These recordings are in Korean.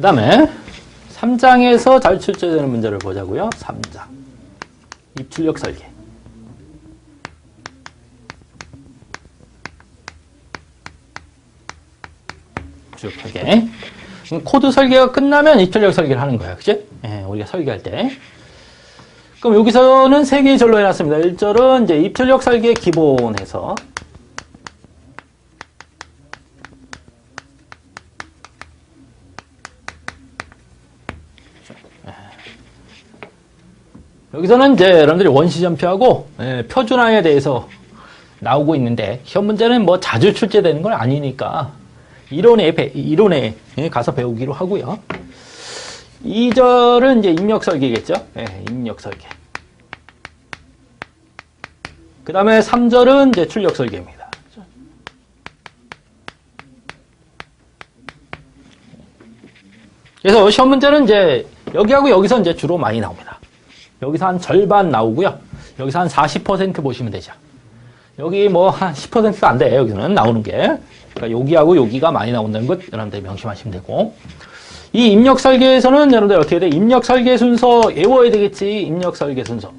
그 다음에 3장에서 잘 출제되는 문제를 보자고요. 3장. 입출력 설계. 입출력 설계. 코드 설계가 끝나면 입출력 설계를 하는 거예요. 그치? 예, 우리가 설계할 때. 그럼 여기서는 3개의 절로 해놨습니다. 1절은 이제 입출력 설계 기본에서 여기서는 이제 여러분들이 원시전표하고 표준화에 대해서 나오고 있는데 시험 문제는 뭐 자주 출제되는 건 아니니까 이론에 가서 배우기로 하고요. 2절은 이제 입력 설계겠죠. 입력 설계. 그 다음에 3절은 이제 출력 설계입니다. 그래서 시험 문제는 이제 여기하고 여기서 이제 주로 많이 나옵니다. 여기서 한 절반 나오고요. 여기서 한 40% 보시면 되죠. 여기 뭐 한 10%도 안 돼. 여기는 나오는 게. 그러니까 여기하고 여기가 많이 나온다는 것 여러분들 명심하시면 되고. 이 입력 설계에서는 여러분들 어떻게 돼? 입력 설계 순서 외워야 되겠지. 입력 설계 순서.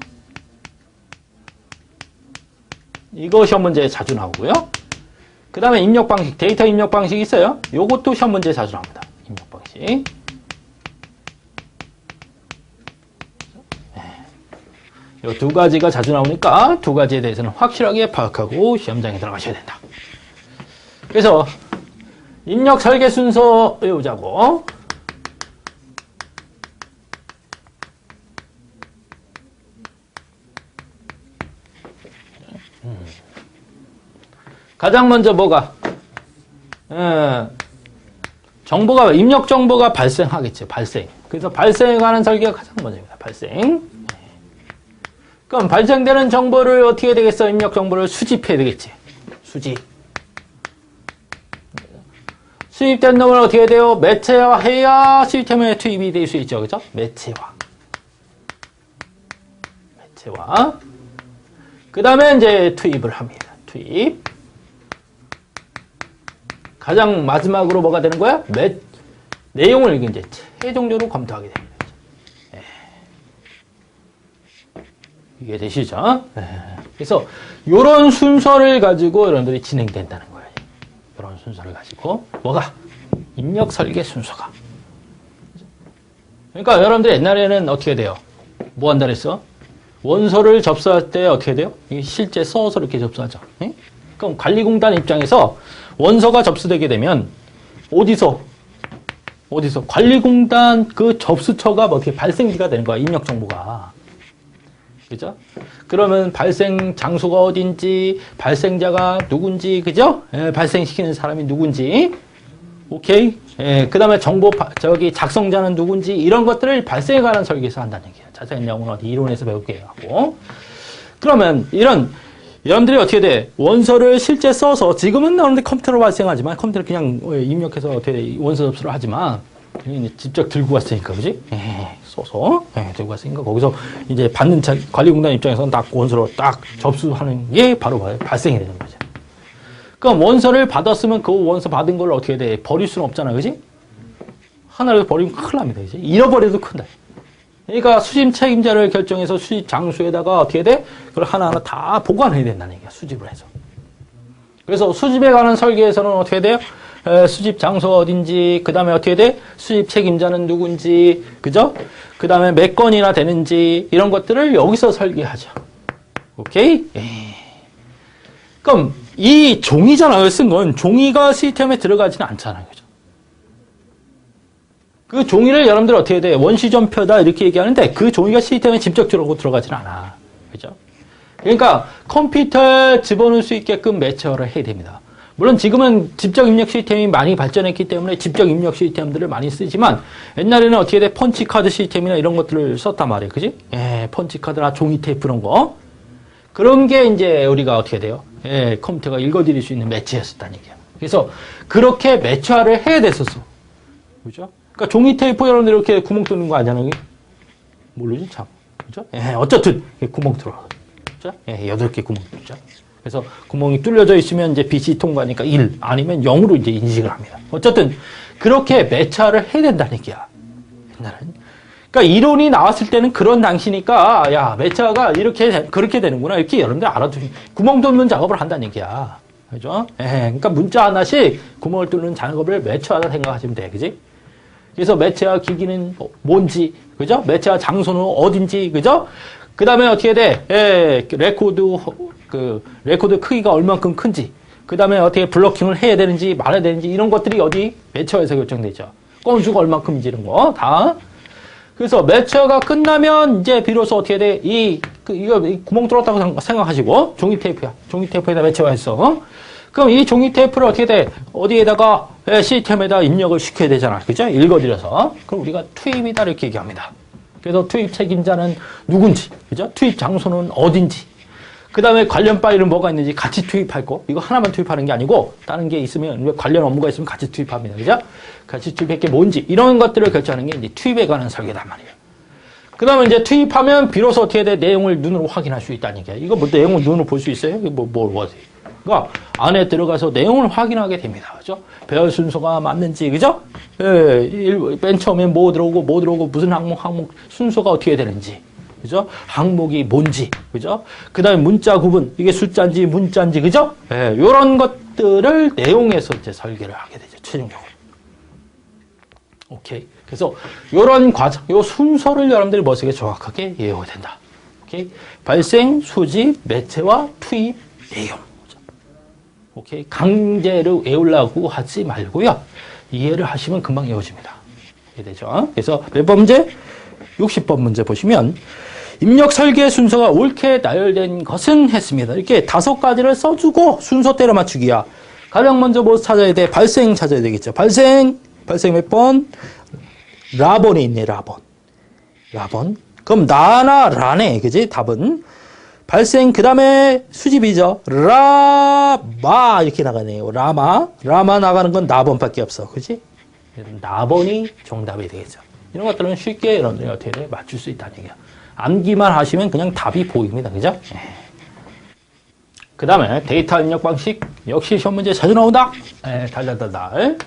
이거 시험 문제에 자주 나오고요. 그 다음에 입력 방식, 데이터 입력 방식이 있어요. 요것도 시험 문제에 자주 나옵니다. 입력 방식. 이 두 가지가 자주 나오니까 두 가지에 대해서는 확실하게 파악하고 시험장에 들어가셔야 된다. 그래서 입력 설계 순서 외우자고. 가장 먼저 뭐가? 정보가, 입력 정보가 발생하겠죠. 발생. 그래서 발생하는 설계가 가장 먼저입니다. 발생. 그럼 발생되는 정보를 어떻게 해야 되겠어? 입력 정보를 수집해야 되겠지. 수집. 수집된 놈을 어떻게 해야 돼요? 매체화해야 시스템에 투입이 될 수 있죠. 그죠? 매체화. 매체화. 그 다음에 이제 투입을 합니다. 투입. 가장 마지막으로 뭐가 되는 거야? 내용을 이제 최종적으로 검토하게 됩니다. 이게 되시죠? 그래서 이런 순서를 가지고 여러분들이 진행된다는 거예요. 이런 순서를 가지고 뭐가? 입력 설계 순서가. 그러니까 여러분들 옛날에는 어떻게 돼요? 뭐 한다 그랬어? 원서를 접수할 때 어떻게 돼요? 실제 써서 이렇게 접수하죠. 그럼 관리공단 입장에서 원서가 접수되게 되면 어디서? 관리공단 그 접수처가 뭐 어떻게 발생지가 되는 거야. 입력 정보가. 그죠? 그러면 발생 장소가 어딘지, 발생자가 누군지, 그죠? 발생시키는 사람이 누군지, 오케이? 그 다음에 정보, 작성자는 누군지, 이런 것들을 발생에 관한 설계에서 한다는 얘기예요. 자세한 내용은 어디 이론에서 배울게요. 하고. 그러면 여러분들이 어떻게 돼? 원서를 실제 써서, 지금은 나오는데 컴퓨터로 발생하지만, 컴퓨터를 그냥 입력해서 어떻게 돼? 원서 접수를 하지만, 직접 들고 왔으니까, 그지? 써서 들고 왔으니까 거기서 이제 받는 관리공단 입장에서는 딱 원서로 딱 접수하는 게 바로 발생이 되는 거죠. 그럼 원서를 받았으면 그 원서 받은 걸 어떻게 돼? 버릴 수는 없잖아, 그지? 하나라도 버리면 큰일 납니다, 그지? 잃어버려도 큰다. 그러니까 수집 책임자를 결정해서 수집 장소에다가 어떻게 돼? 그걸 하나하나 다 보관해야 된다는 얘기야, 수집을 해서. 그래서 수집에 관한 설계에서는 어떻게 돼요? 수집 장소가 어딘지, 그 다음에 어떻게 돼? 수집 책임자는 누군지, 그죠? 그 다음에 몇 건이나 되는지, 이런 것들을 여기서 설계하죠. 오케이? 그럼 이 종이잖아요, 쓴 건. 종이가 시스템에 들어가지는 않잖아요, 그죠? 그 종이를 여러분들 어떻게 돼? 원시전표다 이렇게 얘기하는데 그 종이가 시스템에 직접적으로 들어가지는 않아. 그죠? 그러니까 컴퓨터에 집어넣을 수 있게끔 매체화를 해야 됩니다. 물론 지금은 집적 입력 시스템이 많이 발전했기 때문에 집적 입력 시스템들을 많이 쓰지만 옛날에는 어떻게 돼? 펀치카드 시스템이나 이런 것들을 썼단 말이에요. 그지? 펀치카드나 종이 테이프 이런 거. 그런 게 이제 우리가 어떻게 돼요? 컴퓨터가 읽어드릴 수 있는 매체였었다는 얘기야. 그래서 그렇게 매체화를 해야 됐었어. 그죠? 그러니까 종이 테이프 여러분들 이렇게 구멍 뚫는 거 아니잖아요. 모르지 참. 그죠? 어쨌든 구멍 뚫어. 그죠? 8개 구멍 뚫죠. 그래서 구멍이 뚫려져 있으면 이제 빛이 통과하니까 1 아니면 0으로 이제 인식을 합니다. 어쨌든 그렇게 매체화를 해야 된다는 얘기야. 옛날엔. 그러니까 이론이 나왔을 때는 그런 당시니까 야 매체화가 이렇게 그렇게 되는구나 이렇게 여러분들 알아두시 구멍 뚫는 작업을 한다는 얘기야. 그죠? 그러니까 문자 하나씩 구멍을 뚫는 작업을 매체화다 생각하시면 돼, 그지? 그래서 매체화 기기는 뭔지, 그죠? 매체화 장소는 어딘지, 그죠? 그 다음에 어떻게 돼? 레코드 크기가 얼만큼 큰지, 그 다음에 어떻게 블로킹을 해야 되는지 말아야 되는지 이런 것들이 어디 매체화에서 결정되죠. 건수가 얼만큼인지 이런 거 다. 그래서 매체화가 끝나면 이제 비로소 어떻게 돼? 이거 구멍 뚫었다고 생각하시고 종이 테이프야. 종이 테이프에다 매체화했어. 그럼 이 종이 테이프를 어떻게 돼? 어디에다가 시스템에다 입력을 시켜야 되잖아. 그죠? 읽어드려서. 그럼 우리가 투입이다 이렇게 얘기합니다. 그래서 투입 책임자는 누군지, 그죠? 투입 장소는 어딘지. 그 다음에 관련 파일은 뭐가 있는지 같이 투입할 거. 이거 하나만 투입하는 게 아니고 다른 게 있으면 관련 업무가 있으면 같이 투입합니다. 그죠? 같이 투입할 게 뭔지 이런 것들을 결정하는 게 이제 투입에 관한 설계단 말이에요. 그 다음에 이제 투입하면 비로소 어떻게 돼? 내용을 눈으로 확인할 수 있다는 얘기야. 이거 뭐 내용을 눈으로 볼 수 있어요? 어디? 그러니까 안에 들어가서 내용을 확인하게 됩니다. 그죠? 배열 순서가 맞는지, 그죠? 맨 처음에 뭐 들어오고, 무슨 항목 순서가 어떻게 되는지, 그죠? 항목이 뭔지, 그죠? 그 다음에 문자 구분, 이게 숫자인지 문자인지, 그죠? 요런 것들을 내용에서 이제 설계를 하게 되죠, 최종적으로. 오케이. 그래서 요런 과정, 요 순서를 여러분들이 머릿속에 정확하게 외워야 된다. 오케이. 발생, 수집, 매체와 투입, 내용. 오케이. 강제로 외우려고 하지 말고요. 이해를 하시면 금방 외워집니다. 이해되죠? 그래서 몇 번 문제? 60번 문제 보시면 입력 설계 순서가 옳게 나열된 것은 했습니다. 이렇게 5가지를 써주고 순서대로 맞추기야. 가장 먼저 뭐 찾아야 돼? 발생 찾아야 되겠죠. 발생 몇 번? 라번이 있네, 라번. 그럼 나나 라네, 그지? 답은. 발생, 그 다음에 수집이죠. 라마, 이렇게 나가네요. 라마 나가는 건 나번밖에 없어. 그지? 나번이 정답이 되겠죠. 이런 것들은 쉽게 여러분들이 어떻게 돼? 맞출 수 있다는 얘기야. 암기만 하시면 그냥 답이 보입니다. 그죠? 그 다음에 데이터 입력 방식. 역시 시험 문제 자주 나온다. 달달달달.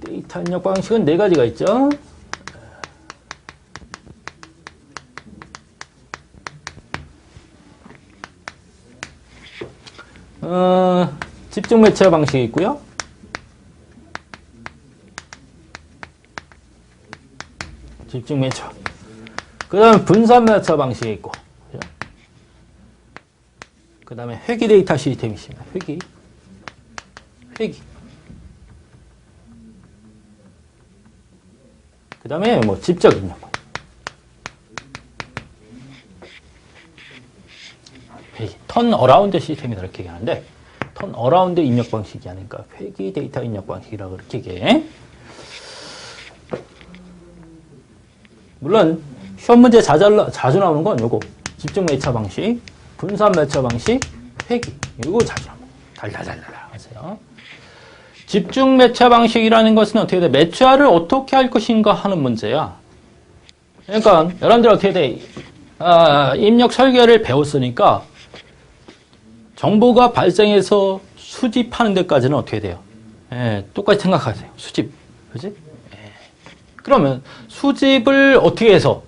데이터 입력 방식은 4가지가 있죠. 집중 매체 방식이 있고요. 집중 매체. 그 다음에 분산 매체 방식이 있고. 그 다음에 회귀 데이터 시스템이 있습니다. 회귀. 그 다음에 뭐 직접 입력. 턴 어라운드 시스템이다 이렇게 얘기하는데 턴 어라운드 입력 방식이 아니니까 회귀 데이터 입력 방식이라고 그렇게 얘기해. 물론 시험 문제 자주 나오는 건 요거 집중 매체 방식, 분산 매체 방식, 회귀 이거 자주 나옵니다. 달달달달 하세요. 집중 매체 방식이라는 것은 어떻게 돼? 매체화를 어떻게 할 것인가 하는 문제야. 그러니까 여러분들 어떻게 돼? 입력 설계를 배웠으니까 정보가 발생해서 수집하는 데까지는 어떻게 돼요? 똑같이 생각하세요. 수집. 그지? 그러면 수집을 어떻게 해서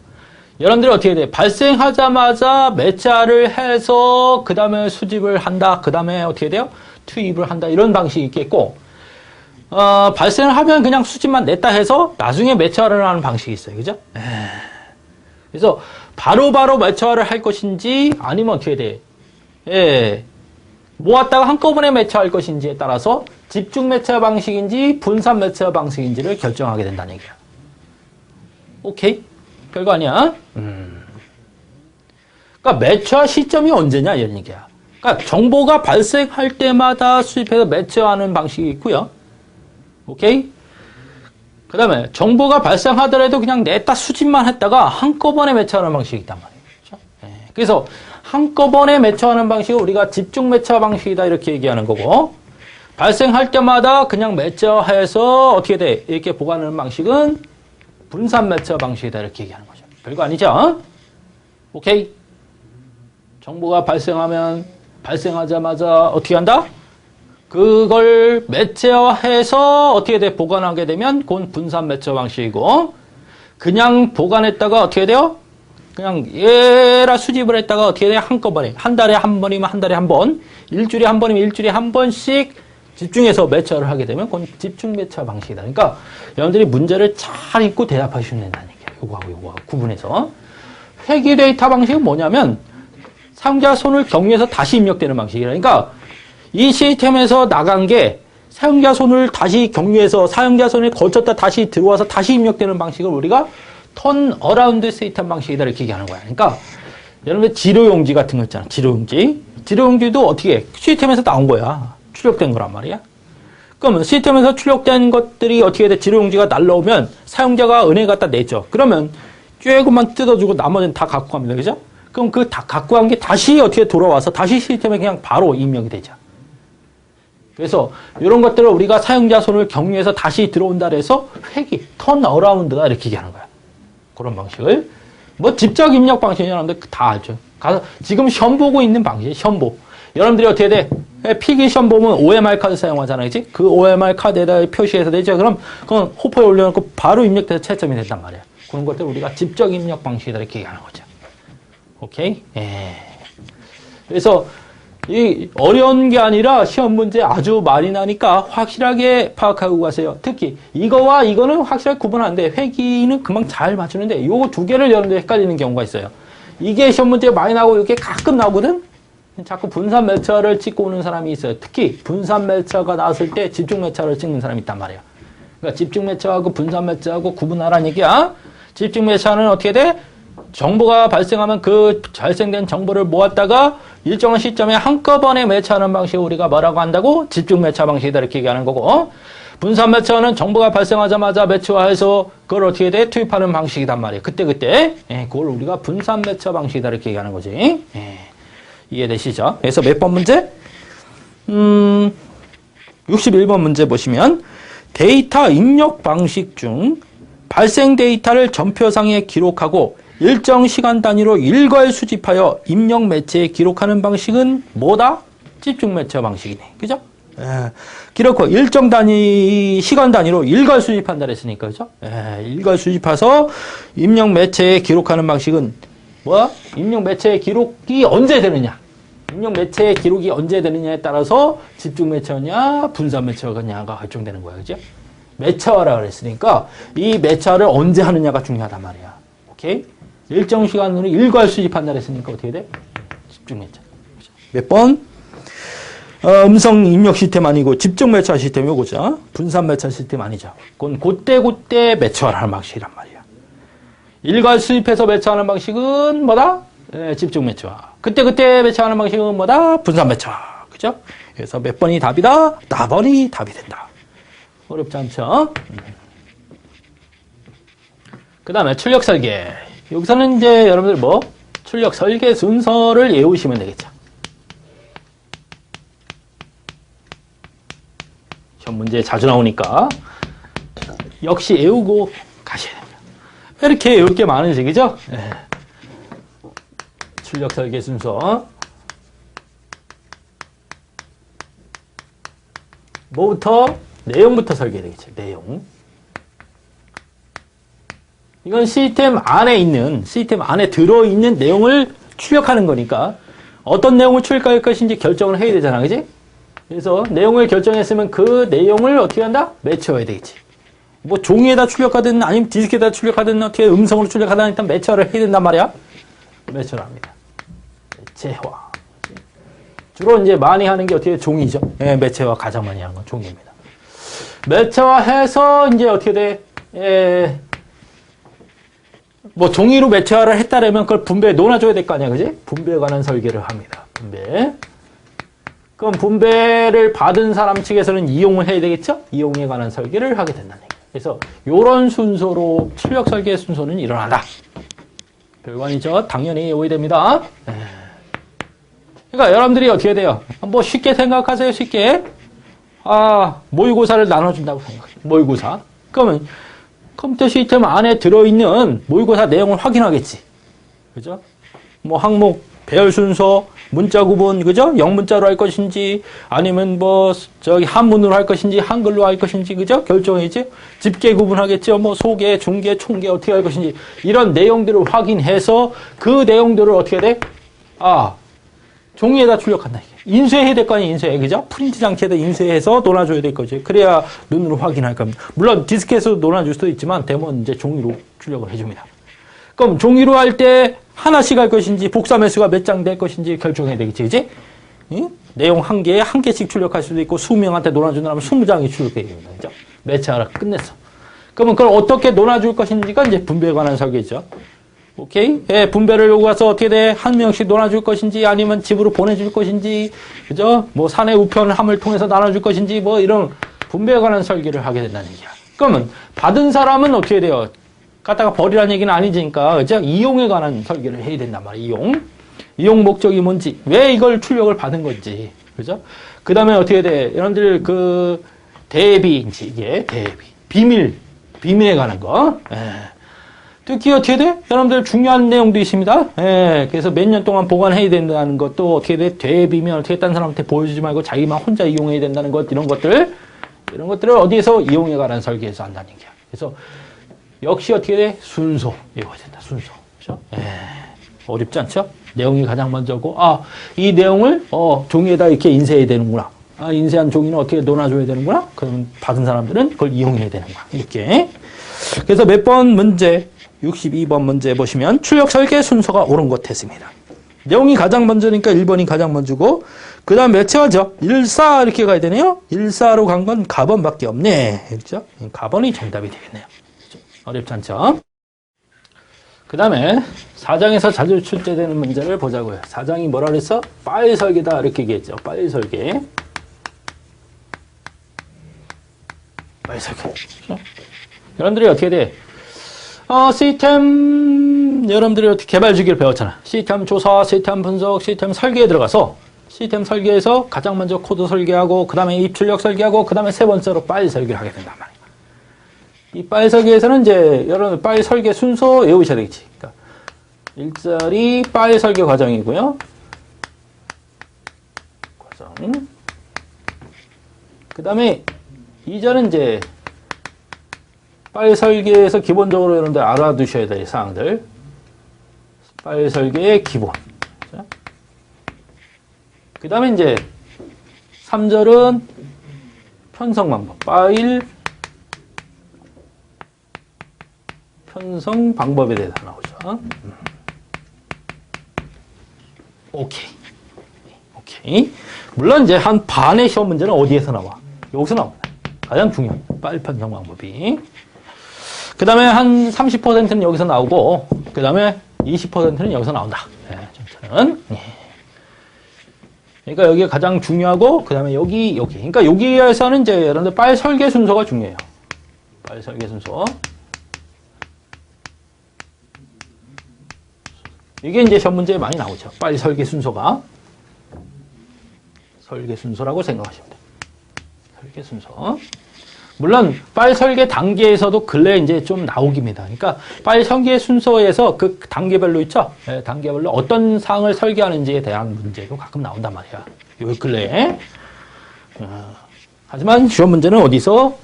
여러분들이 어떻게 돼? 발생하자마자 매체화를 해서 그 다음에 수집을 한다. 그 다음에 어떻게 돼요? 투입을 한다. 이런 방식이 있겠고 발생을 하면 그냥 수집만 냈다 해서 나중에 매체화를 하는 방식이 있어요. 그죠? 그래서 바로바로 매체화를 할 것인지 아니면 어떻게 돼? 모았다가 한꺼번에 매체화할 것인지에 따라서 집중 매체화 방식인지 분산 매체화 방식인지를 결정하게 된다는 얘기야. 오케이? 별거 아니야. 그러니까 매체화 시점이 언제냐 이런 얘기야. 그러니까 정보가 발생할 때마다 수집해서 매체화하는 방식이 있고요. 오케이? 그 다음에 정보가 발생하더라도 그냥 냈다 수집만 했다가 한꺼번에 매체화하는 방식이 있단 말이에요. 그래서 한꺼번에 매체화하는 방식을 우리가 집중 매체화 방식이다 이렇게 얘기하는 거고 발생할 때마다 그냥 매체화해서 어떻게 돼? 이렇게 보관하는 방식은 분산 매체화 방식이다 이렇게 얘기하는 거죠. 별거 아니죠? 오케이? 정보가 발생하면 발생하자마자 어떻게 한다? 그걸 매체화해서 어떻게 돼? 보관하게 되면 그건 분산 매체 방식이고, 그냥 보관했다가 어떻게 돼요? 그냥 얘라 수집을 했다가 어떻게 돼? 한꺼번에. 한 달에 한 번이면 한 달에 한 번, 일주일에 한 번이면 일주일에 한 번씩 집중해서 매체화를 하게 되면 그건 집중 매체화 방식이다. 그러니까 여러분들이 문제를 잘 읽고 대답하시면 된다는 얘기예요. 요거하고 구분해서. 회귀 데이터 방식은 뭐냐면 사용자 손을 경유해서 다시 입력되는 방식이라. 그러니까 이 시스템에서 나간 게 사용자 손을 다시 경유해서 사용자 손을 거쳤다 다시 들어와서 다시 입력되는 방식을 우리가 턴 어라운드 시스템 방식이다 이렇게 얘기하는 거야. 그러니까 여러분들 지료용지 같은 거 있잖아. 지료용지도 어떻게 해? 시스템에서 나온 거야. 출력된 거란 말이야. 그러면 시스템에서 출력된 것들이 어떻게 돼? 지료용지가 날라오면 사용자가 은행 갖다 내죠. 그러면 조금만 뜯어주고 나머지는 다 갖고 갑니다. 그죠? 그럼 그 다 갖고 간 게 다시 어떻게 돌아와서 다시 시스템에 그냥 바로 입력이 되죠. 그래서 이런 것들을 우리가 사용자 손을 경유해서 다시 들어온다 해서 회귀, 턴 어라운드가 이렇게 얘기하는 거야. 그런 방식을. 뭐 직접 입력 방식이 여러분들 다 알죠. 가서 지금 시험 보고 있는 방식이에요. 시험 보. 여러분들이 어떻게 돼? 필기 시험 보면 OMR 카드 사용하잖아요. 그치? 그 OMR 카드에다 표시해서 되죠. 그럼 그건 호퍼에 올려놓고 바로 입력돼서 채점이 된단 말이에요. 그런 것들 우리가 직접 입력 방식이다 이렇게 얘기하는 거죠. 오케이? 예. 그래서 이 어려운 게 아니라 시험 문제 아주 많이 나니까 확실하게 파악하고 가세요. 특히 이거와 이거는 확실하게 구분하는데 회귀는 금방 잘 맞추는데 요거 두 개를 여러분들 헷갈리는 경우가 있어요. 이게 시험 문제 많이 나오고 이렇게 가끔 나오거든? 자꾸 분산 매체화를 찍고 오는 사람이 있어요. 특히 분산 매체화가 나왔을 때 집중 매체화를 찍는 사람이 있단 말이에요. 그러니까 집중 매체화하고 분산 매체화하고 구분하라는 얘기야. 집중 매체화는 어떻게 돼? 정보가 발생하면 그 발생된 정보를 모았다가 일정한 시점에 한꺼번에 매체하는 방식을 우리가 뭐라고 한다고? 집중 매체화 방식이다 이렇게 얘기하는 거고, 분산 매체화는 정보가 발생하자마자 매체화해서 그걸 어떻게 돼? 투입하는 방식이단 말이에요. 그때 그걸 우리가 분산 매체화 방식이다 이렇게 얘기하는 거지. 이해되시죠? 그래서 몇 번 문제? 61번 문제 보시면 데이터 입력 방식 중 발생 데이터를 전표상에 기록하고 일정 시간 단위로 일괄 수집하여 입력 매체에 기록하는 방식은 뭐다? 집중 매체 방식이네. 그죠? 기록하고 일정 단위, 시간 단위로 일괄 수집한다 그랬으니까, 그죠? 일괄 수집해서 입력 매체에 기록하는 방식은 뭐야? 입력 매체의 기록이 언제 되느냐? 입력 매체의 기록이 언제 되느냐에 따라서 집중 매체냐, 분산 매체냐가 결정되는 거야. 그죠? 매체화라 그랬으니까 이 매체화를 언제 하느냐가 중요하단 말이야. 오케이? 일정 시간으로 일괄 수집한다 그랬으니까 어떻게 돼? 집중 매체. 몇 번? 음성 입력 시스템 아니고 집중 매체화 시스템 요거죠. 분산 매체화 시스템 아니죠. 그건 그때 매체화를 하는 방식이란 말이야. 일괄 수집해서 매체화하는 방식은 뭐다? 집중 매체화. 그때 매체화하는 방식은 뭐다? 분산 매체화. 그죠? 그래서 몇 번이 답이다? 4번이 답이 된다. 어렵지 않죠? 그 다음에 출력 설계. 여기서는 이제 여러분들 뭐 출력 설계 순서를 외우시면 되겠죠. 시험 문제 자주 나오니까 역시 외우고 가셔야 됩니다. 이렇게 외울 게 많으시 그죠? 출력 설계 순서. 뭐부터? 내용부터 설계해야 되겠죠. 내용. 이건 시스템 안에 들어있는 내용을 출력하는 거니까 어떤 내용을 출력할 것인지 결정을 해야 되잖아. 그지? 그래서 내용을 결정했으면 그 내용을 어떻게 한다? 매체화해야 되겠지. 뭐 종이에다 출력하든 아니면 디스크에다 출력하든 어떻게 음성으로 출력하든 일단 매체화를 해야 된단 말이야. 매체화를 합니다. 매체화. 주로 이제 많이 하는 게 어떻게 종이죠. 매체화 가장 많이 하는 건 종이입니다. 매체화해서 이제 어떻게 돼? 뭐 종이로 매체화를 했다라면 그걸 분배에 놓아줘야 될 거 아니야, 그지? 분배에 관한 설계를 합니다. 분배. 그럼 분배를 받은 사람 측에서는 이용을 해야 되겠죠? 이용에 관한 설계를 하게 된다는 얘기예요. 그래서 이런 순서로 출력 설계 순서는 일어난다. 별관이죠. 당연히 외워야 됩니다. 그러니까 여러분들이 어떻게 돼요? 뭐 쉽게 생각하세요, 쉽게. 모의고사를 나눠준다고 생각해요. 모의고사. 그러면 컴퓨터 시스템 안에 들어있는 모의고사 내용을 확인하겠지. 그죠? 뭐 항목, 배열 순서, 문자 구분, 그죠? 영문자로 할 것인지, 아니면 뭐, 한문으로 할 것인지, 한글로 할 것인지, 그죠? 결정이지? 집계 구분하겠죠? 뭐, 소개, 중개, 총계 어떻게 할 것인지, 이런 내용들을 확인해서 그 내용들을 어떻게 돼? 종이에다 출력한다, 이게. 인쇄해야 될 거 아니에요, 인쇄. 그죠? 프린트 장치에다 인쇄해서 놀아줘야 될 거지. 그래야 눈으로 확인할 겁니다. 물론 디스켓에서 놀아줄 수도 있지만, 대부분 이제 종이로 출력을 해줍니다. 그럼 종이로 할 때 하나씩 할 것인지, 복사 매수가 몇 장 될 것인지 결정해야 되겠지, 그지? 응? 내용 한 개에 한 개씩 출력할 수도 있고, 20명한테 놀아준다면 20장이 출력해야 됩니다. 그죠? 매체하라 끝냈어. 그러면 그걸 어떻게 놀아줄 것인지가 이제 분배에 관한 설계죠. 오케이? 예, 분배를 요구해서 어떻게 돼? 한 명씩 놀아줄 것인지, 아니면 집으로 보내줄 것인지, 그죠? 뭐, 사내 우편함을 통해서 나눠줄 것인지, 뭐, 이런 분배에 관한 설계를 하게 된다는 얘기야. 그러면, 받은 사람은 어떻게 돼요? 갖다가 버리라는 얘기는 아니니까, 그죠? 이용에 관한 설계를 해야 된단 말이야, 이용. 이용 목적이 뭔지, 왜 이걸 출력을 받은 건지, 그죠? 그 다음에 어떻게 돼? 여러분들 대비인지, 이게 비밀에 관한 거. 예. 특히 어떻게 돼? 여러분들 중요한 내용도 있습니다. 예, 그래서 몇 년 동안 보관해야 된다는 것도 어떻게 돼? 대비면 어떻게 딴 사람한테 보여주지 말고 자기만 혼자 이용해야 된다는 것, 이런 것들을 어디에서 이용에 관한 설계에서 한다는 얘기야. 그래서 역시 어떻게 돼? 순서 외워야 된다. 순서. 그렇죠? 예, 어렵지 않죠? 내용이 가장 먼저고, 이 내용을 종이에다 이렇게 인쇄해야 되는구나. 인쇄한 종이는 어떻게 놓아줘야 되는구나. 그러면 받은 사람들은 그걸 이용해야 되는구나. 이렇게. 그래서 몇 번 문제 62번 문제 보시면 출력 설계 순서가 옳은 것 했습니다. 내용이 가장 먼저니까 1번이 가장 먼저고, 그 다음 매체화죠. 14 이렇게 가야 되네요. 14로 간 건 가번밖에 없네. 그렇죠? 가번이 정답이 되겠네요. 그렇죠? 어렵지 않죠? 그 다음에 4장에서 자주 출제되는 문제를 보자고요. 4장이 뭐라 그랬어? 파일 설계다 이렇게 얘기했죠. 파일 설계. 파일 설계. 그렇죠? 여러분들이 어떻게 돼? 시스템, 여러분들이 어떻게 개발 주기를 배웠잖아. 시스템 조사, 시스템 분석, 시스템 설계에 들어가서, 시스템 설계에서 가장 먼저 코드 설계하고, 그 다음에 입출력 설계하고, 그 다음에 세 번째로 파일 설계를 하게 된단 말이야. 이 파일 설계에서는 이제, 여러분, 파일 설계 순서 외우셔야 되겠지. 그러니까, 일자리 파일 설계 과정이고요. 과정. 그 다음에, 이절은 이제, 파일 설계에서 기본적으로 여러분들 알아두셔야 될 사항들. 파일 설계의 기본. 그 다음에 이제 3절은 편성 방법. 파일 편성 방법에 대해서 나오죠. 오케이. 물론 이제 한 반의 시험 문제는 어디에서 나와? 여기서 나옵니다. 가장 중요한 파일 편성 방법이. 그 다음에 한 30%는 여기서 나오고, 그 다음에 20%는 여기서 나온다. 전체는. 그러니까 여기가 가장 중요하고, 그 다음에 여기. 그러니까 여기에서는 이제 여러분들 파일 설계 순서가 중요해요. 파일 설계 순서. 이게 이제 시험 문제에 많이 나오죠. 파일 설계 순서가. 설계 순서라고 생각하시면 돼요. 설계 순서. 물론 파일 설계 단계에서도 근래 이제 좀 나오깁니다. 그러니까 파일 설계 순서에서 그 단계별로 있죠. 단계별로 어떤 사항을 설계하는지에 대한 문제도 가끔 나온단 말이야. 요 근래에. 하지만 시험 문제는 어디서?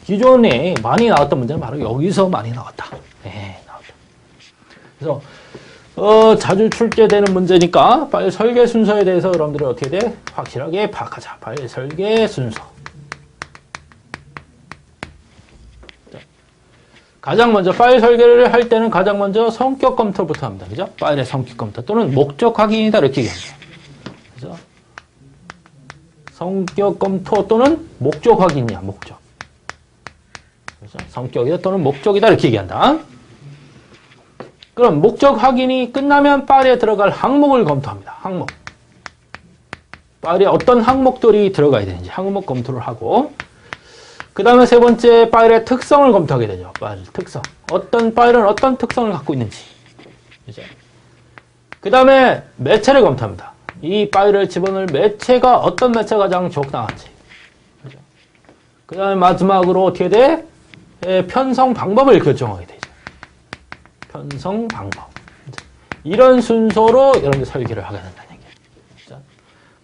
기존에 많이 나왔던 문제는 바로 여기서 많이 나왔다. 나왔다. 그래서 자주 출제되는 문제니까 파일 설계 순서에 대해서 여러분들이 어떻게 돼? 확실하게 파악하자. 파일 설계 순서. 가장 먼저 파일 설계를 할 때는 가장 먼저 성격 검토부터 합니다. 그죠? 파일의 성격 검토 또는 목적 확인이다 이렇게 얘기합니다. 그죠? 성격 검토 또는 목적 확인이야, 목적. 그죠? 성격이다 또는 목적이다 이렇게 얘기한다. 그럼 목적 확인이 끝나면 파일에 들어갈 항목을 검토합니다. 항목. 파일에 어떤 항목들이 들어가야 되는지 항목 검토를 하고, 그 다음에 세 번째 파일의 특성을 검토하게 되죠. 파일 특성. 어떤 파일은 어떤 특성을 갖고 있는지. 그죠? 그 다음에 매체를 검토합니다. 이 파일을 집어넣을 매체가 어떤 매체가 가장 적당한지. 그죠? 그 다음에 마지막으로 어떻게 돼? 편성 방법을 결정하게 되죠. 편성 방법. 이런 순서로 여러분들 설계를 하게 된다는 얘기예요.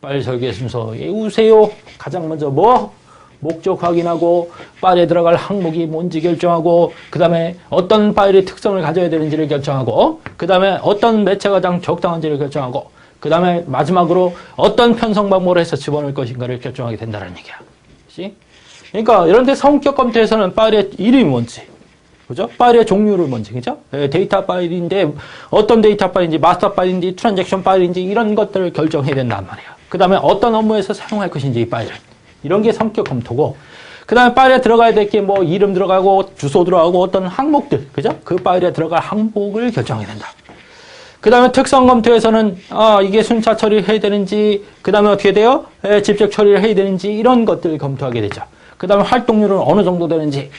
파일 설계 순서 외우세요. 가장 먼저 뭐? 목적 확인하고 파일에 들어갈 항목이 뭔지 결정하고 그 다음에 어떤 파일의 특성을 가져야 되는지를 결정하고 그 다음에 어떤 매체가 가장 적당한지를 결정하고 그 다음에 마지막으로 어떤 편성 방법을 해서 집어넣을 것인가를 결정하게 된다는 얘기야. 그치? 그러니까 이런데 성격 검토에서는 파일의 이름이 뭔지 그죠? 파일의 종류를 뭔지, 그죠? 데이터 파일인데, 어떤 데이터 파일인지, 마스터 파일인지, 트랜잭션 파일인지, 이런 것들을 결정해야 된단 말이야. 그 다음에 어떤 업무에서 사용할 것인지, 이 파일을. 이런 게 성격 검토고, 그 다음에 파일에 들어가야 될 게 뭐, 이름 들어가고, 주소 들어가고, 어떤 항목들, 그죠? 그 파일에 들어갈 항목을 결정해야 된다. 그 다음에 특성 검토에서는, 이게 순차 처리를 해야 되는지, 그 다음에 어떻게 돼요? 직접 처리를 해야 되는지, 이런 것들을 검토하게 되죠. 그 다음에 활동률은 어느 정도 되는지,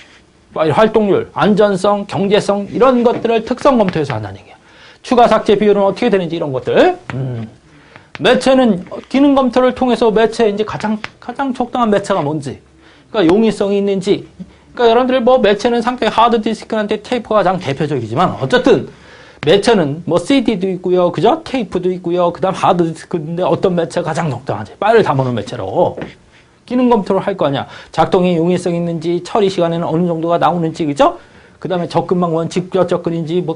파일 활동률, 안전성, 경제성 이런 것들을 특성 검토해서 한다는 얘기야. 추가 삭제 비율은 어떻게 되는지 이런 것들. 매체는 기능 검토를 통해서 매체 이제 가장 적당한 매체가 뭔지, 그러니까 용이성이 있는지. 그러니까 여러분들 뭐 매체는 상당히 하드 디스크한테 테이프가 가장 대표적이지만 어쨌든 매체는 뭐 CD도 있고요, 그죠? 테이프도 있고요. 그다음 하드 디스크인데 어떤 매체가 가장 적당한지 파일을 담아놓은 매체로. 기능 검토를 할 거 아니야. 작동이 용이성 있는지, 처리 시간에는 어느 정도가 나오는지, 그죠? 그 다음에 접근 방법은 직접 접근인지, 뭐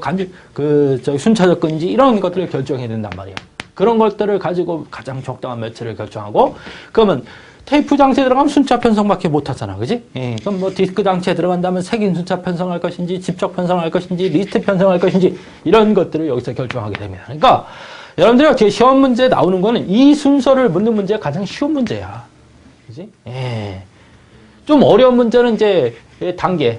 순차 접근인지, 이런 것들을 결정해야 된단 말이야. 그런 것들을 가지고 가장 적당한 매체를 결정하고, 그러면 테이프 장치에 들어가면 순차 편성밖에 못 하잖아. 그지? 예. 그럼 뭐 디스크 장치에 들어간다면 색인 순차 편성할 것인지, 집적 편성할 것인지, 리스트 편성할 것인지, 이런 것들을 여기서 결정하게 됩니다. 그러니까, 여러분들이 어떻게 시험 문제에 나오는 거는 이 순서를 묻는 문제가 가장 쉬운 문제야. 그지? 예. 좀 어려운 문제는 이제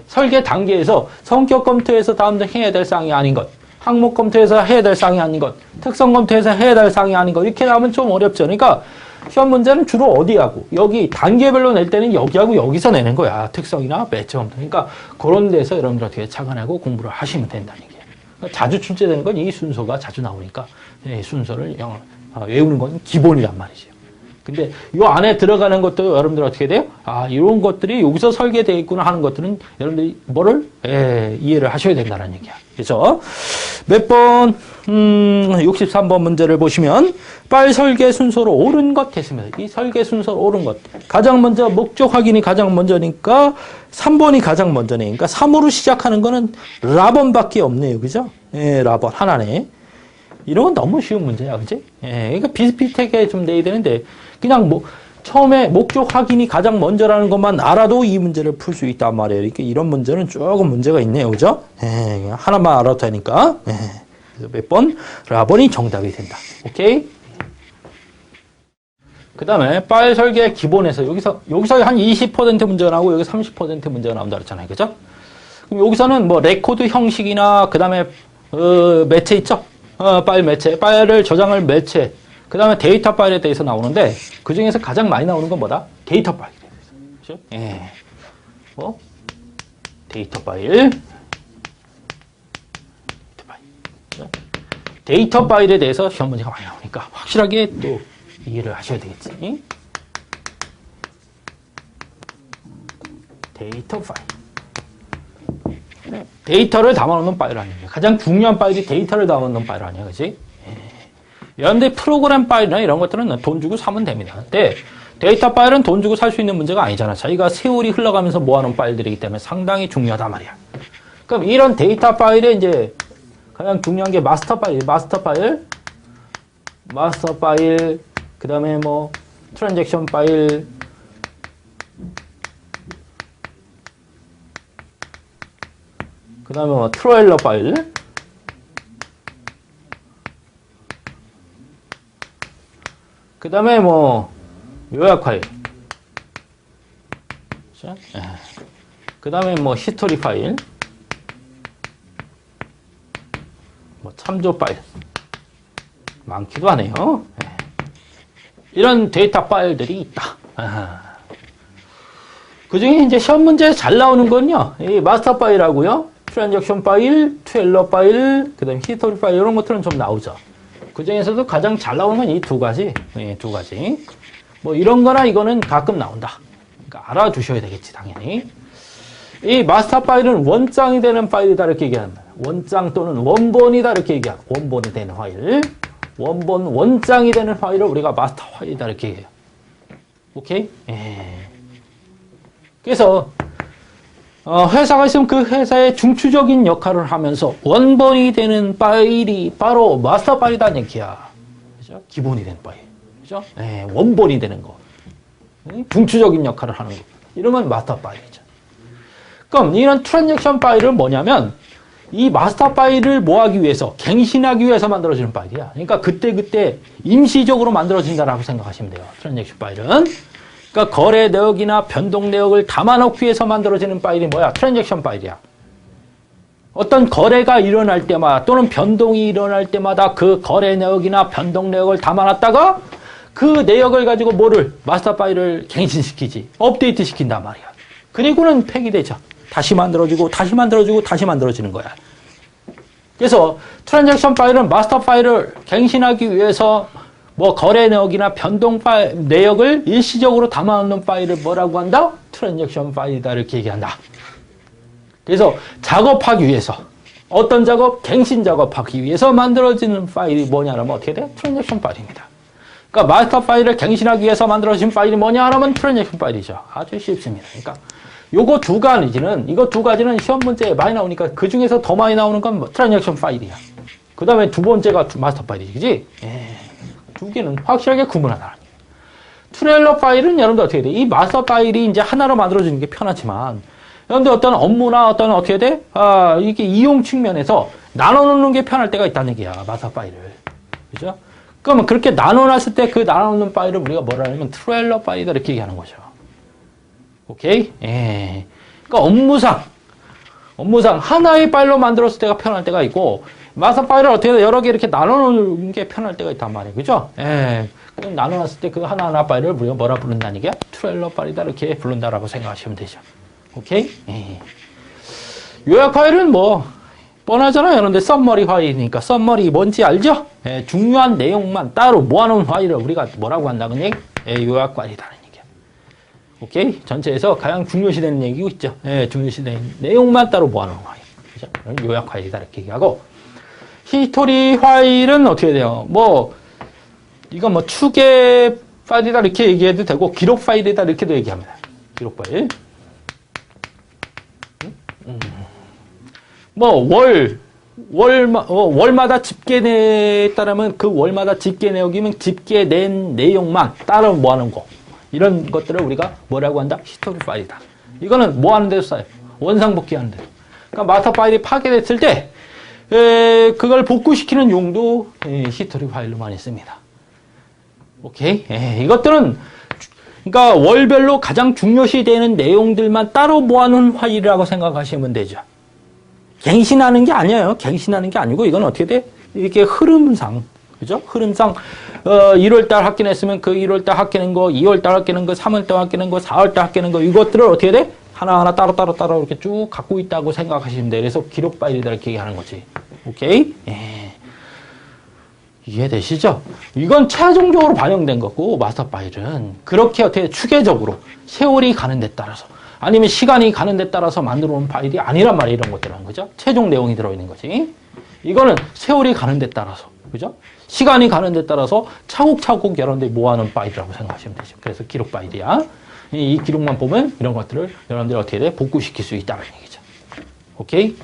설계 단계에서 성격 검토에서 다음 등 해야 될 사항이 아닌 것, 항목 검토에서 해야 될 사항이 아닌 것, 특성 검토에서 해야 될 사항이 아닌 것, 이렇게 나오면 좀 어렵죠. 그러니까 시험 문제는 주로 어디하고, 여기 단계별로 낼 때는 여기하고 여기서 내는 거야. 특성이나 매체 검토. 그러니까 그런 데서 여러분들 어떻게 착안하고 공부를 하시면 된다는 얘기예요. 그러니까 자주 출제되는 건 이 순서가 자주 나오니까 이 순서를 외우는 건 기본이란 말이죠. 근데 이 안에 들어가는 것도 여러분들 어떻게 돼요? 이런 것들이 여기서 설계되어 있구나 하는 것들은 여러분들이 이해를 하셔야 된다는 얘기야. 그래서 몇 번, 63번 문제를 보시면 파일 설계 순서로 옳은 것 했습니다. 이 설계 순서로 옳은 것. 가장 먼저 목적 확인이 가장 먼저니까 3번이 가장 먼저네. 그러니까 3으로 시작하는 거는 라번밖에 없네요. 그죠? 라번 하나네. 이런 건 너무 쉬운 문제야, 그치? 그러니까 비슷비슷하게 좀 내야 되는데, 그냥 처음에 목적 확인이 가장 먼저라는 것만 알아도 이 문제를 풀 수 있단 말이에요. 그러니까 이런 문제는 조금 문제가 있네요, 그죠? 그냥 하나만 알아도 되니까. 그래서 몇 번? 라번이 정답이 된다. 오케이? 그 다음에 파일 설계 기본에서 여기서 한 20% 문제가 나오고 여기 30% 문제가 나온다 그랬잖아요, 그죠? 그럼 여기서는 뭐 레코드 형식이나 그 다음에 매체 있죠? 파일 매체, 파일을 저장할 매체, 그 다음에 데이터 파일에 대해서 나오는데, 그 중에서 가장 많이 나오는 건 뭐다? 데이터 파일에 대해서. 그렇죠? 데이터 파일. 데이터 파일에 대해서 시험 문제가 많이 나오니까, 확실하게 또 이해를 하셔야 되겠지. 데이터 파일. 데이터를 담아놓는 파일 아니에요. 가장 중요한 파일이 데이터를 담아놓는 파일 아니에요. 그치? 그런데 프로그램 파일이나 이런 것들은 돈 주고 사면 됩니다. 근데 데이터 파일은 돈 주고 살 수 있는 문제가 아니잖아. 자기가 세월이 흘러가면서 모아놓은 파일들이기 때문에 상당히 중요하단 말이야. 그럼 이런 데이터 파일에 이제 가장 중요한 게 마스터 파일, 그 다음에 뭐 트랜잭션 파일, 그 다음에 뭐 트레일러 파일, 그 다음에 뭐 요약 파일, 그 다음에 뭐 히스토리 파일, 뭐 참조 파일, 많기도 하네요. 이런 데이터 파일들이 있다. 그 중에 이제 시험 문제에 잘 나오는 건요, 이 마스터 파일하고요, 트랜잭션 파일, 트레일러 파일, 그 다음에 히스토리 파일, 이런 것들은 좀 나오죠. 그 중에서도 가장 잘 나오는 건 이 두 가지. 두 가지. 뭐 이런 거나 이거는 가끔 나온다. 그러니까 알아두셔야 되겠지, 당연히. 이 마스터 파일은 원장이 되는 파일이다, 이렇게 얘기합니다. 원장 또는 원본이다, 이렇게 얘기하고. 원본이 되는 파일. 원장이 되는 파일을 우리가 마스터 파일이다 이렇게 얘기해요. 오케이? 그래서 회사가 있으면 그 회사의 중추적인 역할을 하면서 원본이 되는 파일이 바로 마스터 파일이라는 얘기야. 그죠? 기본이 되는 파일. 그죠? 원본이 되는 거. 중추적인 역할을 하는 거. 이러면 마스터 파일이죠. 그럼 이런 트랜잭션 파일은 뭐냐면 이 마스터 파일을 뭐 하기 위해서, 갱신하기 위해서 만들어지는 파일이야. 그러니까 그때 임시적으로 만들어진다라고 생각하시면 돼요. 트랜잭션 파일은. 그러니까 거래 내역이나 변동 내역을 담아놓기 위해서 만들어지는 파일이 뭐야? 트랜잭션 파일이야. 어떤 거래가 일어날 때마다 또는 변동이 일어날 때마다 그 거래 내역이나 변동 내역을 담아놨다가 그 내역을 가지고 뭐를? 마스터 파일을 갱신시키지. 업데이트 시킨단 말이야. 그리고는 폐기되죠. 다시 만들어지고 다시 만들어지고 다시 만들어지는 거야. 그래서 트랜잭션 파일은 마스터 파일을 갱신하기 위해서 뭐 거래 내역이나 변동 파일, 내역을 일시적으로 담아놓는 파일을 뭐라고 한다? 트랜잭션 파일이다 이렇게 얘기한다. 그래서 작업하기 위해서 어떤 작업? 갱신 작업하기 위해서 만들어지는 파일이 뭐냐면 어떻게 돼? 트랜잭션 파일입니다. 그러니까 마스터 파일을 갱신하기 위해서 만들어진 파일이 뭐냐 하면 트랜잭션 파일이죠. 아주 쉽습니다. 그러니까 요거 이거 두 가지는 시험 문제에 많이 나오니까 그 중에서 더 많이 나오는 건 뭐 트랜잭션 파일이야. 그 다음에 두 번째가 마스터 파일이지, 그지? 두 개는 확실하게 구분하라. 트레일러 파일은 여러분들 어떻게 돼? 이 마스터 파일이 이제 하나로 만들어지는 게 편하지만, 여러분들 어떤 업무나 어떻게 돼? 이게 이용 측면에서 나눠놓는 게 편할 때가 있다는 얘기야, 마스터 파일을. 그죠? 그러면 그렇게 나눠놨을 때 그 나눠놓는 파일을 우리가 뭐라 하냐면 트레일러 파일이다 이렇게 얘기하는 거죠. 오케이? 그러니까 업무상 하나의 파일로 만들었을 때가 편할 때가 있고, 마스터 파일을 어떻게 여러 개 이렇게 나눠놓는 게 편할 때가 있단 말이에요. 그죠? 그럼 나눠놨을 때 그 하나하나 파일을 우리가 뭐라 부른다는 얘기야? 트레일러 파일이다 이렇게 부른다라고 생각하시면 되죠. 오케이? 요약 파일은 뭐 뻔하잖아요. 그런데 썸머리 파일이니까 썸머리 뭔지 알죠? 중요한 내용만 따로 모아놓은 파일을 우리가 뭐라고 한다는 얘기? 요약 파일이라는 얘기야. 오케이? 전체에서 가장 중요시되는 얘기고 있죠. 중요시되는 내용만 따로 모아놓은 파일. 그죠? 요약 파일이다 이렇게 얘기하고, 히스토리 파일은 어떻게 돼요? 이건 추계 파일이다 이렇게 얘기해도 되고, 기록 파일이다 이렇게도 얘기합니다. 기록 파일. 월마다 집계내에 따르면 그 월마다 집계 내역이면 집계낸 내용만 따로 모아놓은 거. 이런 것들을 우리가 뭐라고 한다? 히스토리 파일이다. 이거는 뭐 하는 데서 써요? 원상복귀 하는 데. 그러니까 마스터 파일이 파괴됐을 때, 그걸 복구시키는 용도 히스토리 파일로 많이 씁니다. 오케이? 이것들은 그러니까 월별로 가장 중요시 되는 내용들만 따로 모아놓은 파일이라고 생각하시면 되죠. 갱신하는 게 아니에요. 갱신하는 게 아니고 이건 어떻게 돼? 이렇게 흐름상, 그죠? 흐름상 1월달 합격했으면 그 1월달 합격한 거, 2월달 합격한 거, 3월달 합격한 거, 4월달 합격한 거 이것들을 어떻게 돼? 하나하나 따로 이렇게 쭉 갖고 있다고 생각하시면 돼요. 그래서 기록 파일이다 이렇게 얘기하는 거지. 오케이? 이해되시죠? 이건 최종적으로 반영된 거고, 마스터 파일은 그렇게 어떻게 추계적으로 세월이 가는 데 따라서 아니면 시간이 가는 데 따라서 만들어 온 파일이 아니란 말이에요. 이런 것들은. 그죠? 최종 내용이 들어있는 거지. 이거는 세월이 가는 데 따라서, 그죠? 시간이 가는 데 따라서 차곡차곡 여러 데 모아놓은 파일이라고 생각하시면 되죠. 그래서 기록 파일이야. 이 기록만 보면 이런 것들을 여러분들이 어떻게 돼? 복구시킬 수 있다는 얘기죠. 오케이?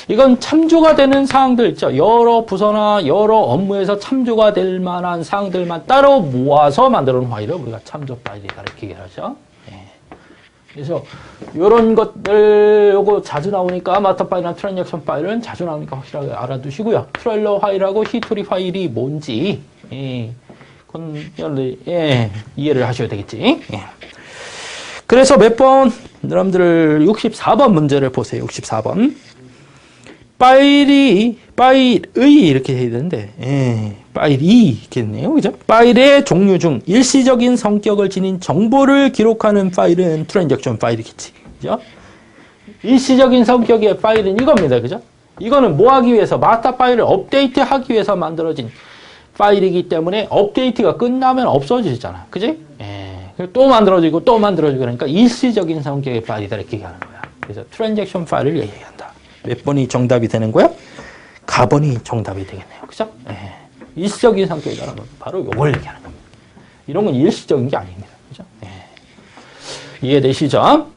이건 참조가 되는 사항들 있죠. 여러 부서나 여러 업무에서 참조가 될 만한 사항들만 따로 모아서 만들어 놓은 파일을 우리가 참조 파일이다 이렇게 얘기하죠. 그래서 이런 것들 요거 자주 나오니까 마스터 파일이나 트랜잭션 파일은 자주 나오니까 확실하게 알아두시고요. 트레일러 파일하고 히스토리 파일이 뭔지 그건 이해를 하셔야 되겠지. 그래서 몇 번 여러분들 64번 문제를 보세요. 64번. 파일의 이렇게 해야 되는데 파일이 이렇게 됐네요. 그죠? 파일의 종류 중 일시적인 성격을 지닌 정보를 기록하는 파일은 트랜잭션 파일이겠지. 그죠? 일시적인 성격의 파일은 이겁니다. 그죠? 이거는 뭐 하기 위해서 마스터 파일을 업데이트 하기 위해서 만들어진 파일이기 때문에 업데이트가 끝나면 없어지잖아. 그지? 또 만들어지고 또 만들어지고 그러니까 일시적인 성격의 파일이다 이렇게 얘기하는 거야. 그래서 트랜잭션 파일을 얘기한다. 몇 번이 정답이 되는 거야? 가번이 정답이 되겠네요. 그죠? 일시적인 성격이라는 건 바로 요걸 얘기하는 겁니다. 이런 건 일시적인 게 아닙니다. 그죠? 네. 이해되시죠?